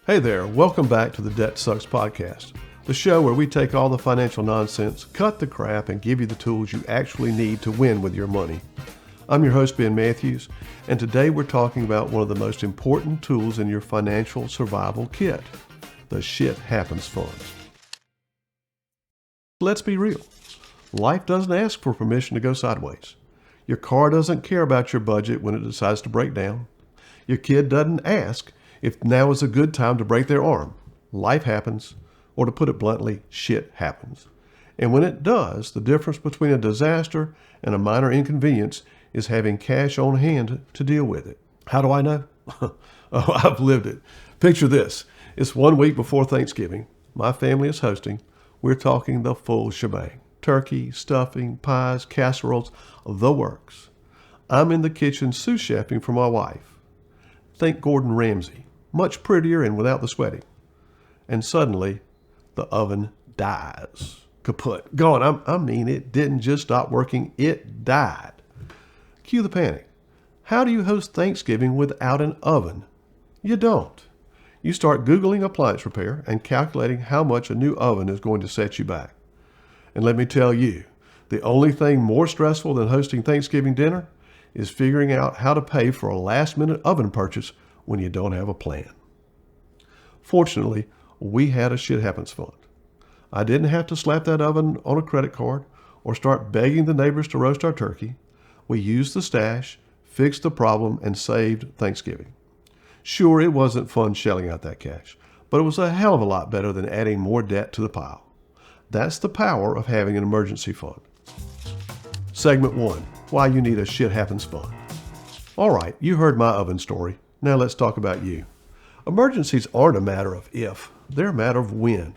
Hey there, welcome back to the Debt Sucks podcast, the show where we take all the financial nonsense, cut the crap, and give you the tools you actually need to win with your money. I'm your host, Ben Matthews, and today we're talking about one of the most important tools in your financial survival kit, the Shit Happens Fund. Let's be real. Life doesn't ask for permission to go sideways. Your car doesn't care about your budget when it decides to break down. Your kid doesn't ask if now is a good time to break their arm. Life happens, or to put it bluntly, shit happens. And when it does, the difference between a disaster and a minor inconvenience is having cash on hand to deal with it. How do I know? Oh, I've lived it. Picture this. It's 1 week before Thanksgiving. My family is hosting. We're talking the full shebang. Turkey, stuffing, pies, casseroles, the works. I'm in the kitchen sous chefing for my wife. Think Gordon Ramsay, much prettier and without the sweating. And suddenly, the oven dies. Kaput. Gone. I mean, it didn't just stop working, it died. Cue the panic. How do you host Thanksgiving without an oven? You don't. You start Googling appliance repair and calculating how much a new oven is going to set you back. And let me tell you, the only thing more stressful than hosting Thanksgiving dinner is figuring out how to pay for a last-minute oven purchase when you don't have a plan. Fortunately, we had a Shit Happens Fund. I didn't have to slap that oven on a credit card or start begging the neighbors to roast our turkey. We used the stash, fixed the problem, and saved Thanksgiving. Sure, it wasn't fun shelling out that cash, but it was a hell of a lot better than adding more debt to the pile. That's the power of having an emergency fund. Segment 1, why you need a Shit Happens Fund. All right, you heard my oven story. Now let's talk about you. Emergencies aren't a matter of if, they're a matter of when.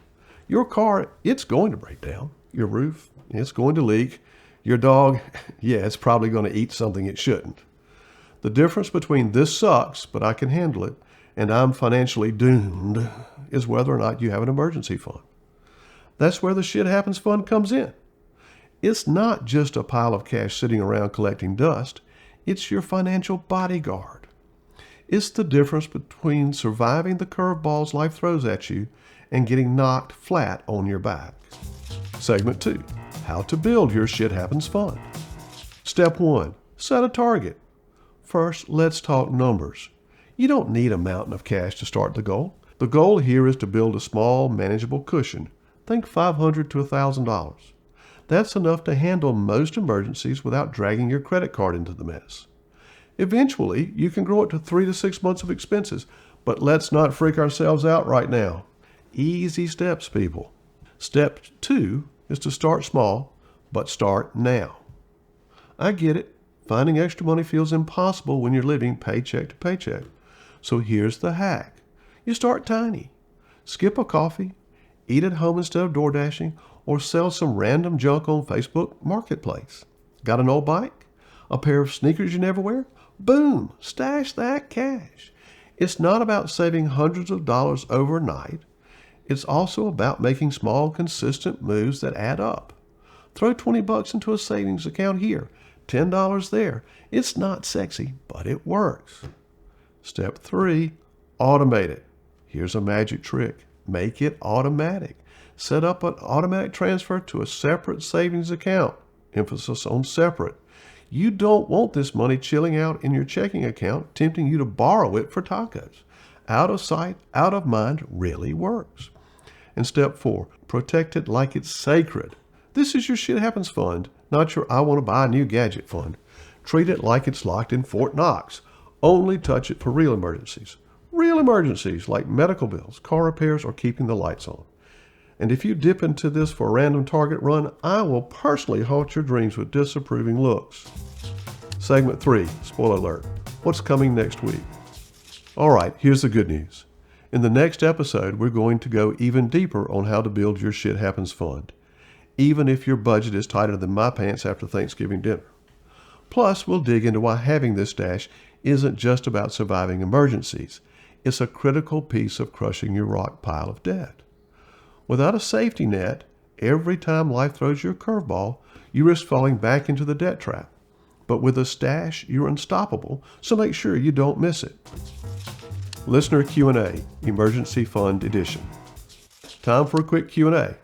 Your car, it's going to break down. Your roof, it's going to leak. Your dog, yeah, it's probably going to eat something it shouldn't. The difference between this sucks, but I can handle it, and I'm financially doomed is whether or not you have an emergency fund. That's where the Shit Happens Fund comes in. It's not just a pile of cash sitting around collecting dust. It's your financial bodyguard. It's the difference between surviving the curveballs life throws at you and getting knocked flat on your back. Segment 2, how to build your Shit Happens Fund. Step 1, set a target. First, let's talk numbers. You don't need a mountain of cash to start the goal. The goal here is to build a small, manageable cushion. Think $500 to $1,000. That's enough to handle most emergencies without dragging your credit card into the mess. Eventually, you can grow it to 3 to 6 months of expenses, but let's not freak ourselves out right now. Easy steps, people. Step 2 is to start small, but start now. I get it. Finding extra money feels impossible when you're living paycheck to paycheck. So here's the hack. You start tiny. Skip a coffee, eat at home instead of door dashing, or sell some random junk on Facebook Marketplace. Got an old bike? A pair of sneakers you never wear? Boom! Stash that cash. It's not about saving hundreds of dollars overnight. It's also about making small, consistent moves that add up. Throw $20 into a savings account here, $10 there. It's not sexy, but it works. Step 3, automate it. Here's a magic trick. Make it automatic. Set up an automatic transfer to a separate savings account. Emphasis on separate. You don't want this money chilling out in your checking account, tempting you to borrow it for tacos. Out of sight, out of mind really works. And step 4, protect it like it's sacred. This is your Shit Happens Fund, not your I want to buy a new gadget fund. Treat it like it's locked in Fort Knox. Only touch it for real emergencies. Real emergencies like medical bills, car repairs, or keeping the lights on. And if you dip into this for a random target run, I will personally haunt your dreams with disapproving looks. Segment 3, spoiler alert. What's coming next week? All right, here's the good news. In the next episode, we're going to go even deeper on how to build your Shit Happens Fund, even if your budget is tighter than my pants after Thanksgiving dinner. Plus, we'll dig into why having this stash isn't just about surviving emergencies. It's a critical piece of crushing your rock pile of debt. Without a safety net, every time life throws you a curveball, you risk falling back into the debt trap. But with a stash, you're unstoppable, so make sure you don't miss it. Listener Q&A, Emergency Fund Edition. Time for a quick Q&A.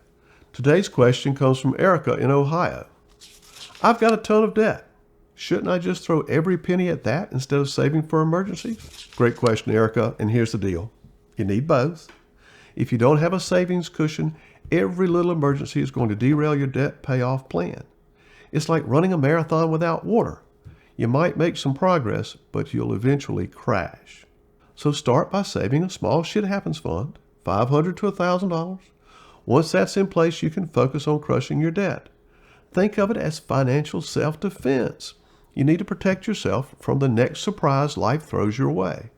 Today's question comes from Erica in Ohio. I've got a ton of debt. Shouldn't I just throw every penny at that instead of saving for emergencies? Great question, Erica, and here's the deal. You need both. If you don't have a savings cushion, every little emergency is going to derail your debt payoff plan. It's like running a marathon without water. You might make some progress, but you'll eventually crash. So start by saving a small shit happens fund, $500 to $1,000. Once that's in place, you can focus on crushing your debt. Think of it as financial self-defense. You need to protect yourself from the next surprise life throws your way.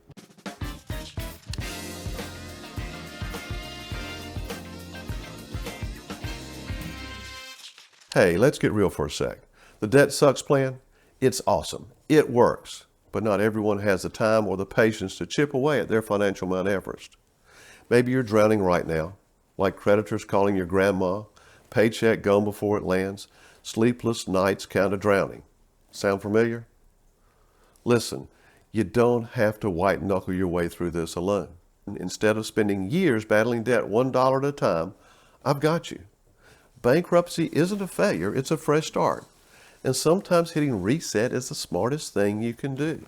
Hey, let's get real for a sec. The Debt Sucks plan, it's awesome. It works. But not everyone has the time or the patience to chip away at their financial Mount Everest. Maybe you're drowning right now, like creditors calling your grandma, paycheck gone before it lands, sleepless nights kind of drowning. Sound familiar? Listen, you don't have to white knuckle your way through this alone. Instead of spending years battling debt $1 at a time, I've got you. Bankruptcy isn't a failure, it's a fresh start. And sometimes hitting reset is the smartest thing you can do.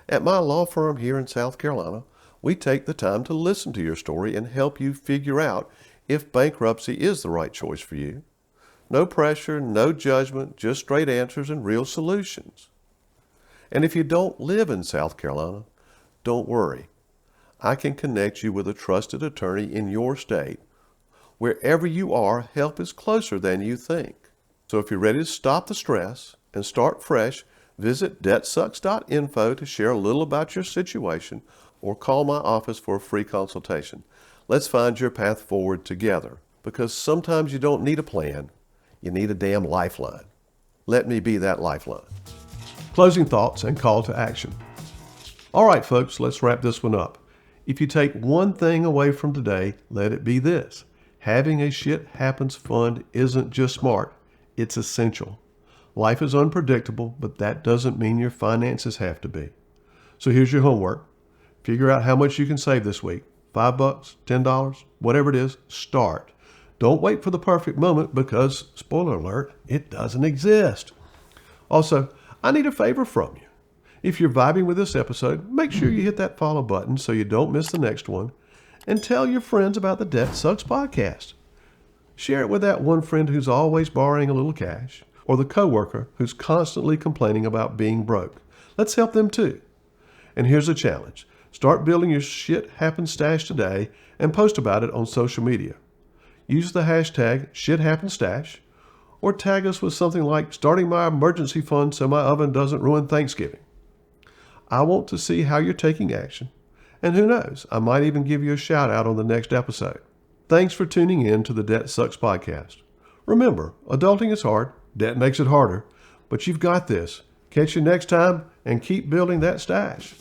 At my law firm here in South Carolina, we take the time to listen to your story and help you figure out if bankruptcy is the right choice for you. No pressure, no judgment, just straight answers and real solutions. And if you don't live in South Carolina, don't worry. I can connect you with a trusted attorney in your state. Wherever you are, help is closer than you think. So if you're ready to stop the stress and start fresh, visit debtsucks.info to share a little about your situation or call my office for a free consultation. Let's find your path forward together, because sometimes you don't need a plan. You need a damn lifeline. Let me be that lifeline. Closing thoughts and call to action. All right, folks, let's wrap this one up. If you take one thing away from today, let it be this. Having a shit happens fund isn't just smart, it's essential. Life is unpredictable, but that doesn't mean your finances have to be. So here's your homework. Figure out how much you can save this week. $5, $10, whatever it is, start. Don't wait for the perfect moment because, spoiler alert, it doesn't exist. Also, I need a favor from you. If you're vibing with this episode, make sure you hit that follow button so you don't miss the next one. And tell your friends about the Debt Sucks podcast. Share it with that one friend who's always borrowing a little cash, or the coworker who's constantly complaining about being broke. Let's help them too. And here's a challenge. Start building your shit happens stash today and post about it on social media. Use the hashtag #ShitHappensStash, or tag us with something like starting my emergency fund so my oven doesn't ruin Thanksgiving. I want to see how you're taking action. And who knows, I might even give you a shout out on the next episode. Thanks for tuning in to the Debt Sucks podcast. Remember, adulting is hard, debt makes it harder, but you've got this. Catch you next time and keep building that stash.